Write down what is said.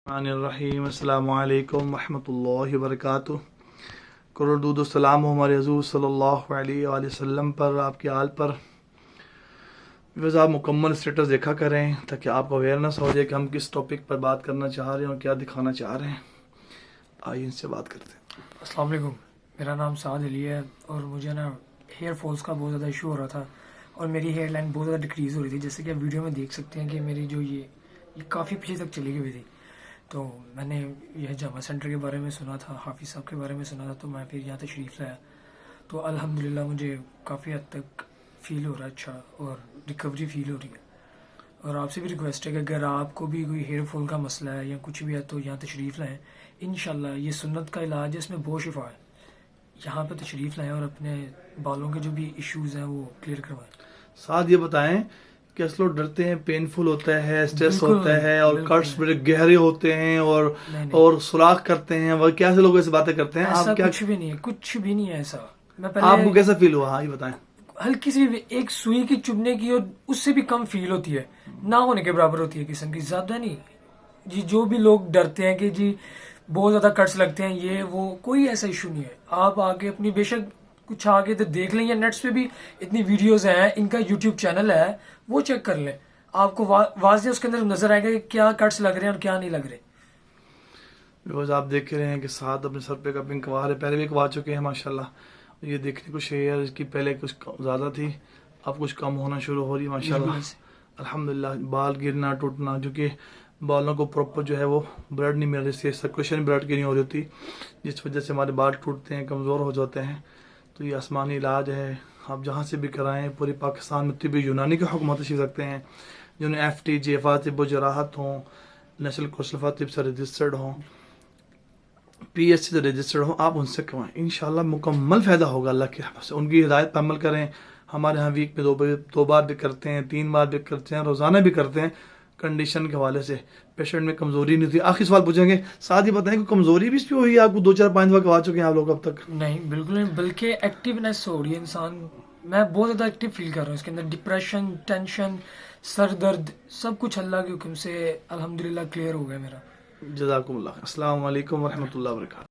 الرحیم السلام علیکم ورحمۃ اللہ وبرکاتہ۔ کروڑ درود و سلام ہو ہمارے حضور صلی اللہ علیہ وآلہ وسلم پر، آپ کی آل پر۔ بس آپ مکمل اسٹیٹس دیکھا کریں تاکہ آپ کو اویئرنیس ہو جائے کہ ہم کس ٹاپک پر بات کرنا چاہ رہے ہیں اور کیا دکھانا چاہ رہے ہیں۔ آئیے ان سے بات کرتے ہیں۔ السلام علیکم، میرا نام فاضل ہے اور مجھے نا ہیئر فالس کا بہت زیادہ ایشو ہو رہا تھا اور میری ہیئر لائن بہت زیادہ ڈکریز ہو رہی تھی، جیسے کہ آپ ویڈیو میں دیکھ سکتے ہیں کہ میری جو یہ کافی پیچھے تک چلی گئی تھی۔ تو میں نے یہ جامع سینٹر کے بارے میں سنا تھا، حافظ صاحب کے بارے میں سنا تھا، تو میں پھر یہاں تشریف لایا تو الحمدللہ مجھے کافی حد تک فیل ہو رہا ہے اچھا، اور ریکوری فیل ہو رہی ہے۔ اور آپ سے بھی ریکویسٹ ہے کہ اگر آپ کو بھی کوئی ہیئر فال کا مسئلہ ہے یا کچھ بھی ہے تو یہاں تشریف لائیں۔ انشاءاللہ یہ سنت کا علاج ہے، اس میں بہت شفا ہے۔ یہاں پہ تشریف لائیں اور اپنے بالوں کے جو بھی ایشوز ہیں وہ کلیئر کروائیں۔ ساتھ یہ بتائیں کہ اصل لوگ ڈرتے ہیں، پینفل ہوتا ہے، اسٹریس ہوتا ہے اور کٹس بڑے گہرے ہوتے ہیں اور سوراخ کرتے ہیں، وہ کیسے لوگ ایسی باتیں کرتے ہیں؟ ایسا آپ کیا کچھ بھی نہیں ہے، کچھ بھی نہیں ہے ایسا۔ میں آپ کو کیسا فیل ہوا؟ ہاں یہ بتائیں۔ ہلکی سی ایک سوئی کی چبھنے کی اور اس سے بھی کم فیل ہوتی ہے، نہ ہونے کے برابر ہوتی ہے قسم کی، زیادہ نہیں جی۔ جو بھی لوگ ڈرتے ہیں کہ جی بہت زیادہ کٹس لگتے ہیں یہ وہ، کوئی ایسا ایشو نہیں ہے۔ آپ آگے اپنی بے شک کچھ آگے تو دیکھ لیں، یا نیٹس پہ بھی اتنی ویڈیوز ہیں، ان کا یوٹیوب چینل ہے وہ چیک کر لیں، آپ کو واضح اس کے اندر نظر آئے گا کہ کیا کٹس لگ رہے ہیں اور کیا نہیں لگ رہے۔ بیکاز آپ دیکھ رہے ہیں کہ ساتھ اپنے سر پہ کپنگ کوا رہے، پہلے بھی کوا چکے ہیں ماشاءاللہ۔ یہ دیکھنے کو شیئر اس کی پہلے کچھ زیادہ تھی، اب کچھ کم ہونا شروع ہو رہی ہے ماشاءاللہ الحمدللہ۔ بال گرنا ٹوٹنا، جو کہ بالوں کو پراپر جو ہے وہ بلڈ نہیں مل رہی، سرکولیشن بلڈ کی نہیں ہو رہی ہوتی، جس وجہ سے ہمارے بال ٹوٹتے ہیں، کمزور ہو جاتے ہیں۔ تو یہ آسمانی علاج ہے، آپ جہاں سے بھی کرائیں، پورے پاکستان میں طب یونانی کے حکومت تشریف رکھتے ہیں، جنہیں FT جیفا طب و جراحت ہوں، نیشنل کورسلفا طب سے رجسٹرڈ ہوں، PSC سے رجسٹرڈ ہوں، آپ ان سے کروائیں، انشاءاللہ مکمل فائدہ ہوگا اللہ کے حفاظ سے۔ ان کی ہدایت پر عمل کریں۔ ہمارے ہاں ویک میں 2 بار بھی کرتے ہیں، 3 بار بھی کرتے ہیں، روزانہ بھی کرتے ہیں۔ کنڈیشن کے حوالے سے پیشنٹ میں کمزوری نہیں تھی۔ آخری سوال پوچھیں گے، ساتھ ہی بتائیں کہ کمزوری بھی اس پہ ہوئی ہے؟ آپ کو 2-4-5 دفعہ کروا چکے ہیں آپ لوگ اب تک؟ نہیں بالکل نہیں، بلکہ ایکٹیونیس ہو رہی ہے انسان، میں بہت زیادہ ایکٹیو فیل کر رہا ہوں۔ اس کے اندر ڈپریشن، ٹینشن، سر درد، سب کچھ اللہ کے حکم سے الحمدللہ کلیئر ہو گیا میرا۔ جزاکم اللہ۔ السلام علیکم ورحمۃ اللہ وبرکاتہ۔